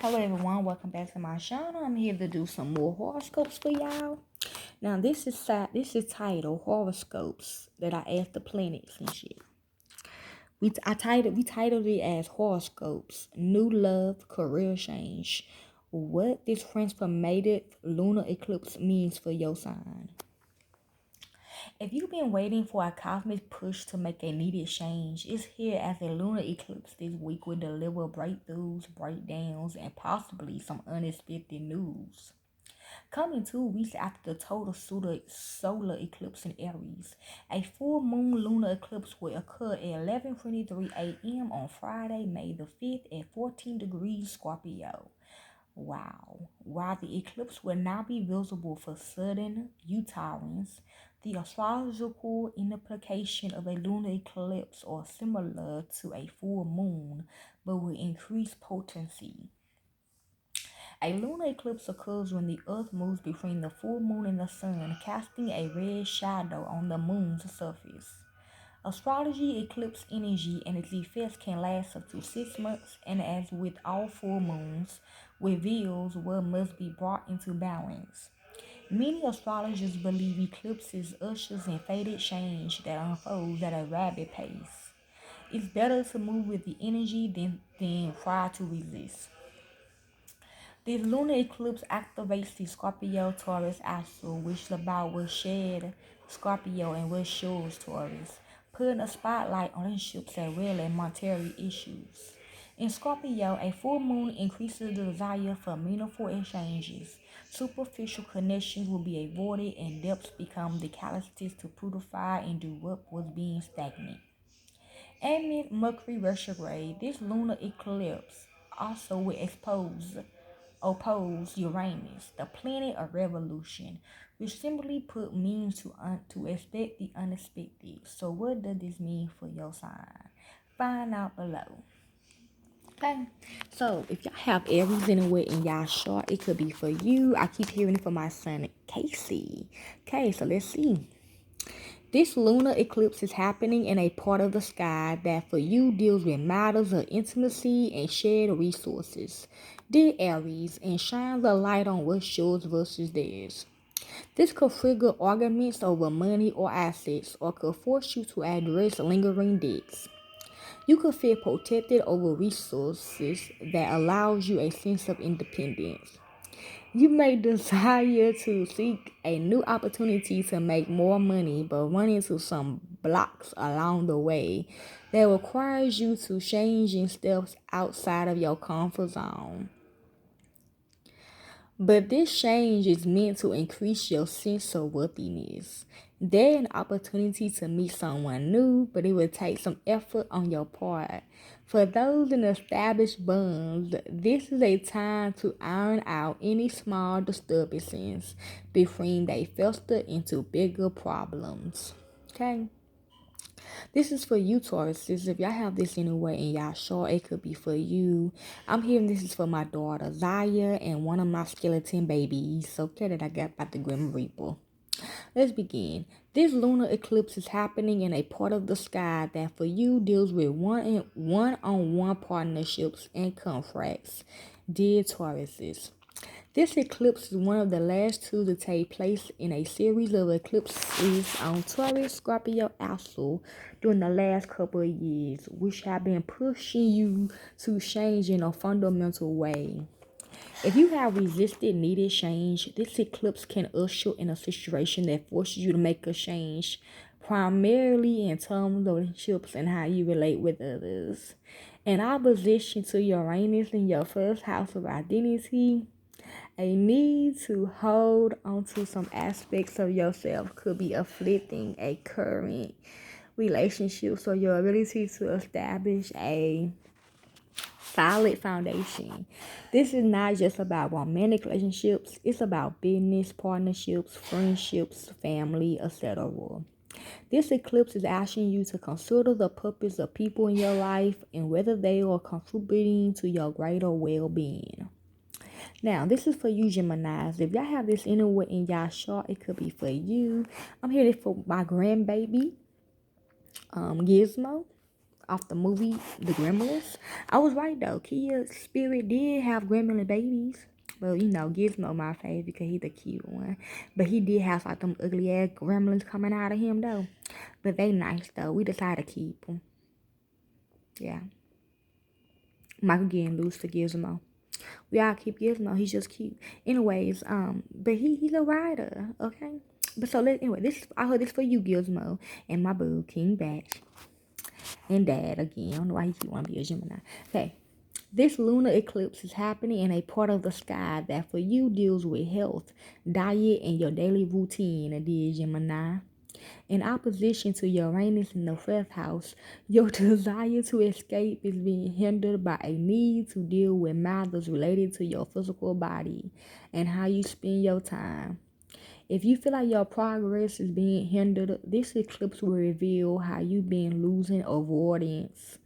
Hello everyone, welcome back to my channel. I'm here to do some more horoscopes for y'all. Now this is titled horoscopes that I asked the planets and shit. We titled it as horoscopes, new love, career change. What this transformative lunar eclipse means for your sign. If you've been waiting for a cosmic push to make a needed change, it's here as a lunar eclipse this week will deliver breakthroughs, breakdowns, and possibly some unexpected news. Coming 2 weeks after the total solar eclipse in Aries, a full moon lunar eclipse will occur at 11:23 a.m. on Friday, May the 5th at 14 degrees Scorpio. Wow. While the eclipse will not be visible for southern Utahns, the astrological implication of a lunar eclipse are similar to a full moon, but with increased potency. A lunar eclipse occurs when the earth moves between the full moon and the sun, casting a red shadow on the moon's surface. Astrology eclipse energy and its effects can last up to 6 months, and as with all full moons, reveals what must be brought into balance. Many astrologers believe eclipses ushers in fated change that unfolds at a rapid pace. It's better to move with the energy than try to resist. This lunar eclipse activates the Scorpio Taurus axle, which is about what shed Scorpio and what shows Taurus, putting a spotlight on relationships as well as monetary issues. In Scorpio, a full moon increases the desire for meaningful exchanges. Superficial connections will be avoided and depths become the catalyst to purify and do what was being stagnant. Amid Mercury retrograde, this lunar eclipse also will oppose Uranus, the planet of revolution, which simply put means to expect the unexpected. So what does this mean for your sign? Find out below. Okay, so if y'all have Aries anywhere in y'all chart, it could be for you. I keep hearing it for my son Casey. Okay, so let's see. This lunar eclipse is happening in a part of the sky that for you deals with matters of intimacy and shared resources. Dear Aries, and shines a light on what's yours versus theirs. This could trigger arguments over money or assets, or could force you to address lingering debts. You could feel protected over resources that allows you a sense of independence. You may desire to seek a new opportunity to make more money, but run into some blocks along the way that requires you to change in steps outside of your comfort zone. But this change is meant to increase your sense of worthiness. There's an opportunity to meet someone new, but it will take some effort on your part. For those in established bonds, this is a time to iron out any small disturbances before they fester into bigger problems. Okay? This is for you, Tauruses. If y'all have this anywhere in y'all chart, it could be for you. I'm hearing this is for my daughter, Zaya, and one of my skeleton babies, okay, that I got by the Grim Reaper. Let's begin. This lunar eclipse is happening in a part of the sky that for you deals with one-on-one partnerships and contracts. Dear Tauruses. This eclipse is one of the last two to take place in a series of eclipses on Taurus, Scorpio, Axle during the last couple of years, which have been pushing you to change in a fundamental way. If you have resisted needed change, this eclipse can usher in a situation that forces you to make a change, primarily in terms of relationships and how you relate with others. In opposition to Uranus in your first house of identity, a need to hold onto some aspects of yourself could be afflicting a current relationship, so your ability to establish a solid foundation. This is not just about romantic relationships, it's about business, partnerships, friendships, family, etc. This eclipse is asking you to consider the purpose of people in your life and whether they are contributing to your greater well-being. Now, this is for you, Geminis. If y'all have this anywhere in y'all chart, it could be for you. I'm here for my grandbaby, Gizmo. off the movie The Gremlins. I was right though. Kia's spirit did have gremlin babies. Well, Gizmo my favorite because he's the cute one. But he did have like them ugly ass gremlins coming out of him though. But they nice though. We decided to keep them. Yeah. Michael getting loose to Gizmo. We all keep Gizmo. He's just cute. Anyways, but he's a rider, okay? But so anyway, I heard this for you, Gizmo, and my boo, King Batch, and Dad again. I don't know why he keep want to be a Gemini. Okay. This lunar eclipse is happening in a part of the sky that for you deals with health, diet, and your daily routine, dear Gemini. In opposition to Uranus in the fifth house, your desire to escape is being hindered by a need to deal with matters related to your physical body and how you spend your time. If you feel like your progress is being hindered, this eclipse will reveal how you've been losing avoidance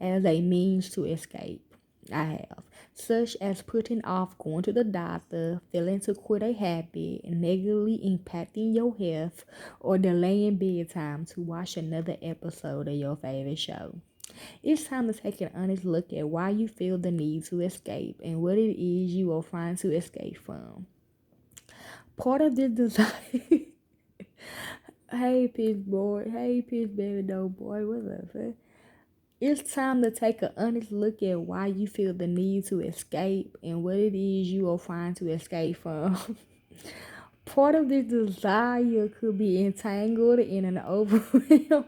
as a means to escape. I have, such as putting off going to the doctor, failing to quit a habit, negatively impacting your health, or delaying bedtime to watch another episode of your favorite show. It's time to take an honest look at why you feel the need to escape and what it is you are trying to escape from. Part of this desire. Hey, Piss Boy. Hey, Piss Baby Dope Boy. What's up, man? It's time to take an honest look at why you feel the need to escape and what it is you are trying to escape from. Part of this desire could be entangled in an overwhelmed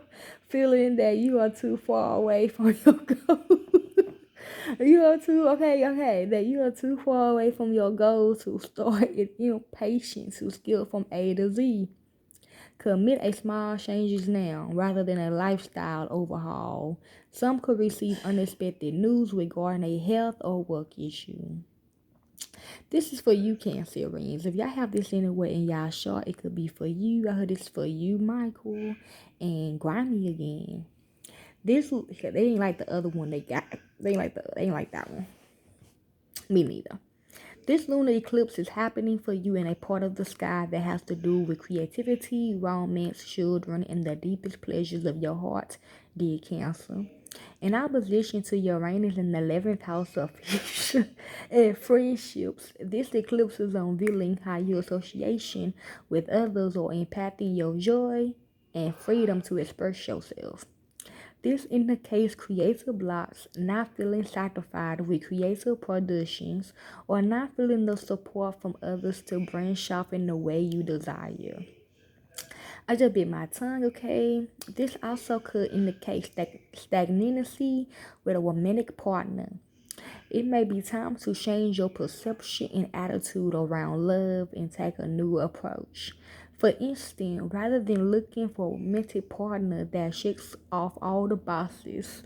feeling that you are too far away from your goal. That you are too far away from your goal to start an impatient to skill from A to Z. Commit a small changes now rather than a lifestyle overhaul. Some could receive unexpected news regarding a health or work issue. This is for you, Cancerians. If y'all have this anywhere in y'all chart, it could be for you. I heard this for you, Michael, and Grimy again. They ain't like the other one they got. They ain't like that one. Me neither. This lunar eclipse is happening for you in a part of the sky that has to do with creativity, romance, children, and the deepest pleasures of your heart, dear Cancer. In opposition to Uranus in the 11th house of future and friendships, this eclipse is unveiling how your association with others are impacting your joy and freedom to express yourself. This indicates creative blocks, not feeling satisfied with creative productions, or not feeling the support from others to branch off in the way you desire. I just bit my tongue, okay? This also could indicate stagnancy with a romantic partner. It may be time to change your perception and attitude around love and take a new approach. For instance, rather than looking for a romantic partner that checks off all the boxes,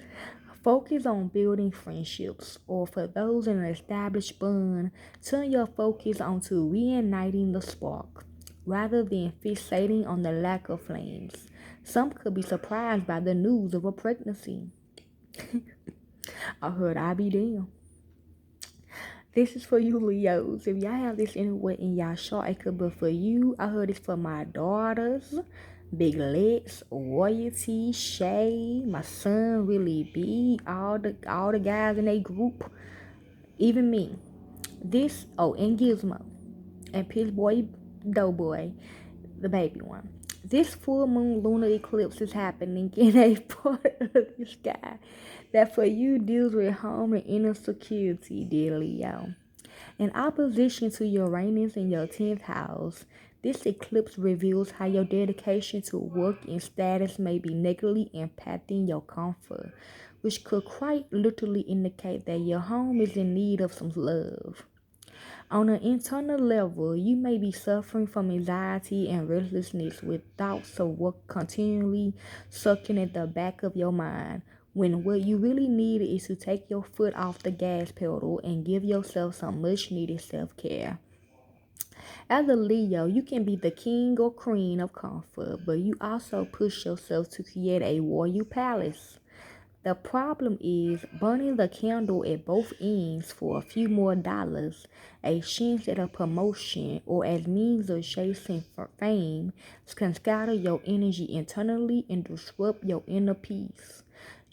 focus on building friendships, or for those in an established bond, turn your focus onto reigniting the spark, rather than fixating on the lack of flames. Some could be surprised by the news of a pregnancy. I heard I be damned. This is for you, Leos. If y'all have this anywhere in y'all chart, it could be for you. I heard it's for my daughters, Big Lex, Royalty, Shay, my son, Really B, all the guys in a group, even me. And Gizmo, and Piss Boy, Doughboy, the baby one. This full moon lunar eclipse is happening in a part of the sky that for you deals with home and inner security, dear Leo. In opposition to Uranus in your 10th house, this eclipse reveals how your dedication to work and status may be negatively impacting your comfort, which could quite literally indicate that your home is in need of some love. On an internal level, you may be suffering from anxiety and restlessness with thoughts of work continually sucking at the back of your mind, when what you really need is to take your foot off the gas pedal and give yourself some much needed self-care. As a Leo, you can be the king or queen of comfort, but you also push yourself to create a royal palace. The problem is burning the candle at both ends for a few more dollars, a chance at a promotion, or as means of chasing for fame can scatter your energy internally and disrupt your inner peace.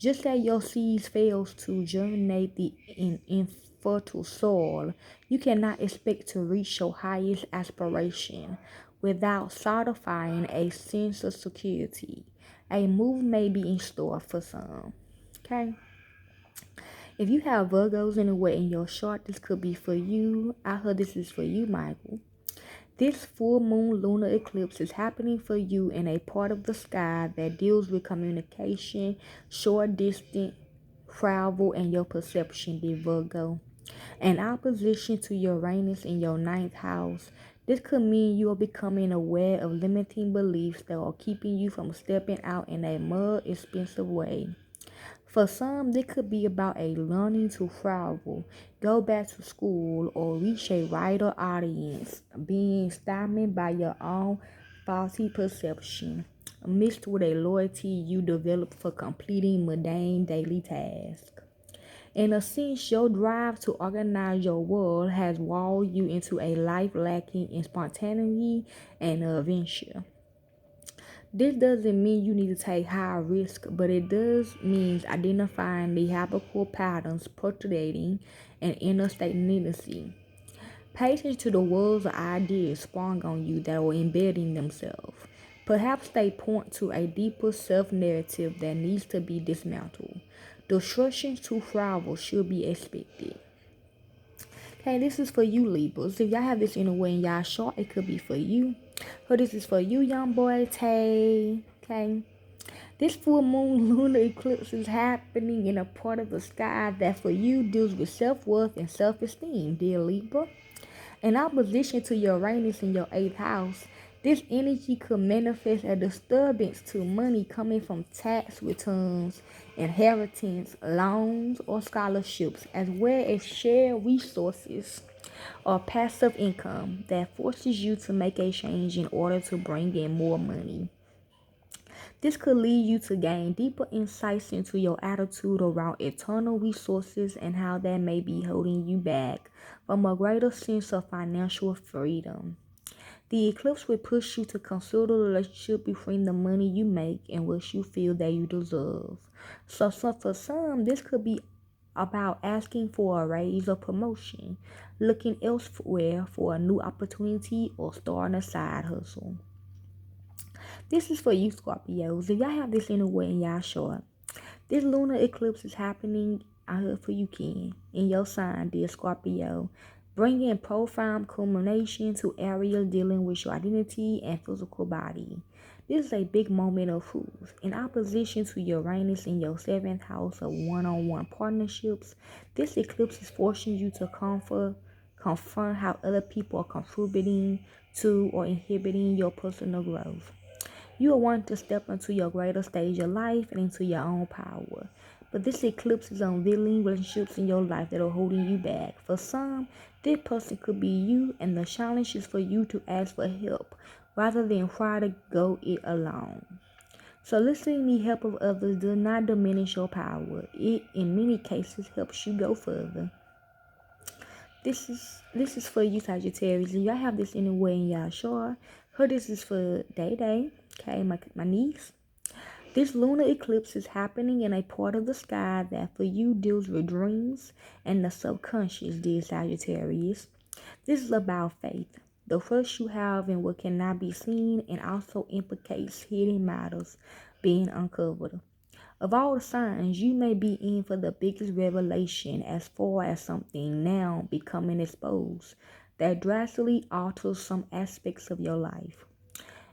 Just as your seeds fails to germinate in infertile soil, you cannot expect to reach your highest aspiration without solidifying a sense of security. A move may be in store for some. Okay? If you have Virgos in the way in your chart, this could be for you. I heard this is for you, Michael. This full moon lunar eclipse is happening for you in a part of the sky that deals with communication, short distance travel, and your perception, dear Virgo. In opposition to Uranus in your ninth house, this could mean you are becoming aware of limiting beliefs that are keeping you from stepping out in a more expensive way. For some, this could be about a learning to travel, go back to school, or reach a wider audience, being stymied by your own faulty perception, mixed with a loyalty you develop for completing mundane daily tasks. In a sense, your drive to organize your world has walled you into a life lacking in spontaneity and adventure. This doesn't mean you need to take high risk, but it does mean identifying the habitual patterns perpetuating an inner stagnancy. Pay attention to the words or ideas sprung on you that are embedding themselves. Perhaps they point to a deeper self-narrative that needs to be dismantled. Destruction to travel should be expected. Okay, this is for you, Libras. If y'all have this in a way in y'all chart, it could be for you. So this is for you, young boy, Tay. Okay. This full moon lunar eclipse is happening in a part of the sky that for you deals with self-worth and self-esteem, dear Libra. In opposition to Uranus in your 8th house, this energy could manifest a disturbance to money coming from tax returns, inheritance, loans, or scholarships, as well as shared resources or passive income that forces you to make a change in order to bring in more money. This could lead you to gain deeper insights into your attitude around eternal resources and how that may be holding you back from a greater sense of financial freedom. The eclipse will push you to consider the relationship between the money you make and what you feel that you deserve. So for some, this could be about asking for a raise or promotion, looking elsewhere for a new opportunity, or starting a side hustle. This is for you, Scorpios. If y'all have this in a way in y'all chart, this lunar eclipse is happening out here for you, Ken, in your sign, dear Scorpio, bringing profound culmination to areas dealing with your identity and physical body. This is a big moment of truth. In opposition to Uranus in your 7th house of one-on-one partnerships, this eclipse is forcing you to confront how other people are contributing to or inhibiting your personal growth. You are wanting to step into your greater stage of life and into your own power. But this eclipse is unveiling relationships in your life that are holding you back. For some, this person could be you, and the challenge is for you to ask for help rather than try to go it alone. Soliciting the help of others does not diminish your power. It, in many cases, helps you go further. This is for you, Sagittarius. If y'all have this anywhere in y'all chart, this is for Day Day, okay, my niece. This lunar eclipse is happening in a part of the sky that for you deals with dreams and the subconscious, dear Sagittarius. This is about faith, the trust you have in what cannot be seen, and also implicates hidden matters being uncovered. Of all the signs, you may be in for the biggest revelation as far as something now becoming exposed that drastically alters some aspects of your life.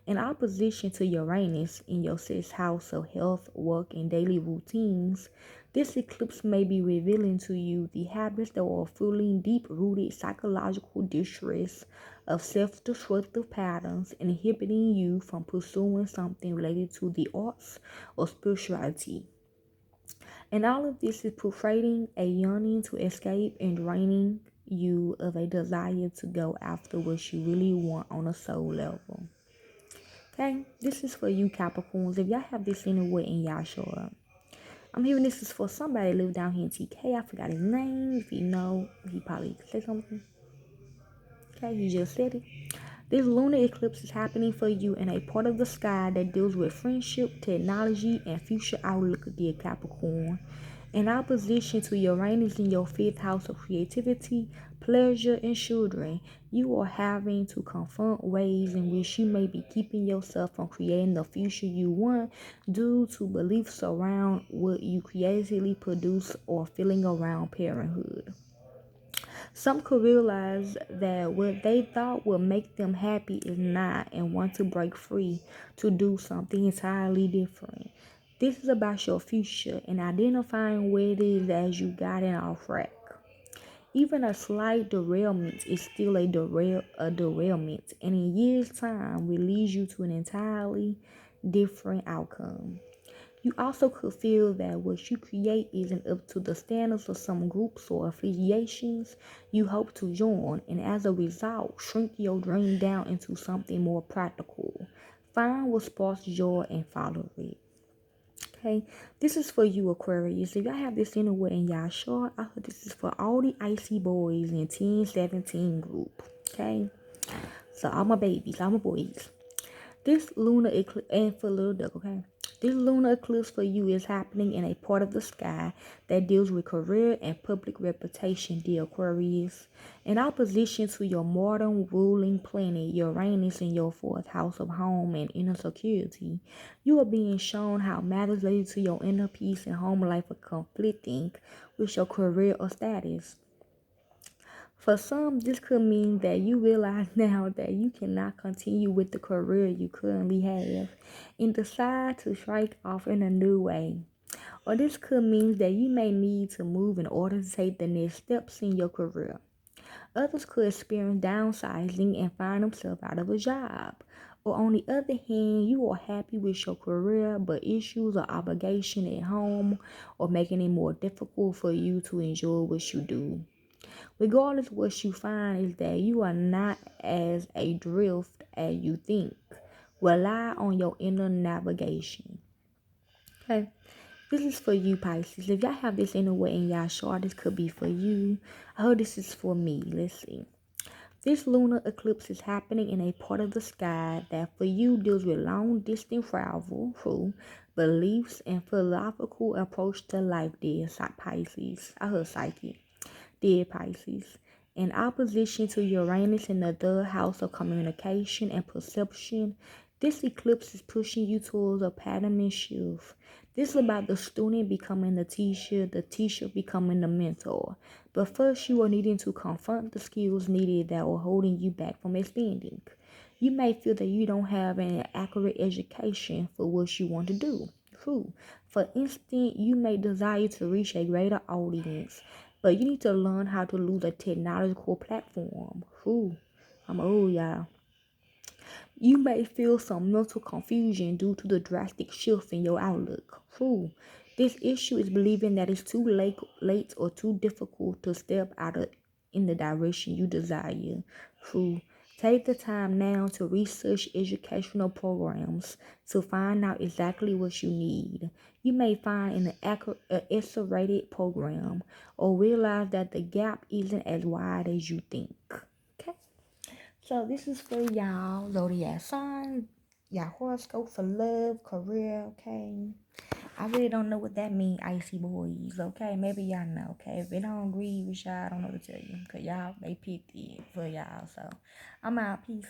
In opposition to Uranus in your 6th house of health, work, and daily routines, this eclipse may be revealing to you the habits that are fueling deep-rooted psychological distress of self-destructive patterns, inhibiting you from pursuing something related to the arts or spirituality. And all of this is portraying a yearning to escape and draining you of a desire to go after what you really want on a soul level. Okay, this is for you, Capricorns. If y'all have this anywhere in y'all show up, I'm hearing this is for somebody that live down here in TK. I forgot his name. If you know, he probably say something. Okay, he just said it. This lunar eclipse is happening for you in a part of the sky that deals with friendship, technology, and future outlook, dear Capricorn. In opposition to Uranus in your fifth house of creativity, pleasure, and children, you are having to confront ways in which you may be keeping yourself from creating the future you want due to beliefs around what you creatively produce or feeling around parenthood. Some could realize that what they thought would make them happy is not and want to break free to do something entirely different. This is about your future and identifying where it is as you got in off track. Even a slight derailment is still a derailment, and in years' time will lead you to an entirely different outcome. You also could feel that what you create isn't up to the standards of some groups or affiliations you hope to join, and as a result, shrink your dream down into something more practical. Find what sparks joy and follow it. Okay, this is for you, Aquarius. If y'all have this anywhere in y'all chart, I hope this is for all the icy boys in 1017 group. Okay, so all my babies, all my boys. This lunar eclipse, and for little duck, okay? This lunar eclipse for you is happening in a part of the sky that deals with career and public reputation, dear Aquarius. In opposition to your modern ruling planet, Uranus in your fourth house of home and inner security, you are being shown how matters related to your inner peace and home life are conflicting with your career or status. For some, this could mean that you realize now that you cannot continue with the career you currently have and decide to strike off in a new way. Or this could mean that you may need to move in order to take the next steps in your career. Others could experience downsizing and find themselves out of a job. Or on the other hand, you are happy with your career, but issues or obligation at home are making it more difficult for you to enjoy what you do. Regardless, what you find is that you are not as adrift as you think. Rely on your inner navigation. Okay, this is for you, Pisces. If y'all have this anywhere in y'all chart, this could be for you. I heard this is for me. Let's see. This lunar eclipse is happening in a part of the sky that for you deals with long distance travel, true, beliefs, and philosophical approach to life, dear Pisces. I heard psyche. Dear Pisces, in opposition to Uranus in the third house of communication and perception, this eclipse is pushing you towards a paradigm shift. This is about the student becoming the teacher becoming the mentor. But first, you are needing to confront the skills needed that are holding you back from expanding. You may feel that you don't have an accurate education for what you want to do. True. For instance, you may desire to reach a greater audience, but you need to learn how to use a technological platform. True. I'm old, y'all. You may feel some mental confusion due to the drastic shift in your outlook. True. This issue is believing that it's too late or too difficult to step in the direction you desire. True. Take the time now to research educational programs to find out exactly what you need. You may find an accelerated program or realize that the gap isn't as wide as you think. Okay? So this is for y'all Zodiac sign, y'all horoscope for love, career, okay? I really don't know what that means, icy boys, okay? Maybe y'all know, okay? If it don't agree with y'all, I don't know what to tell you. Cause y'all, they picked it for y'all, so I'm out. Peace.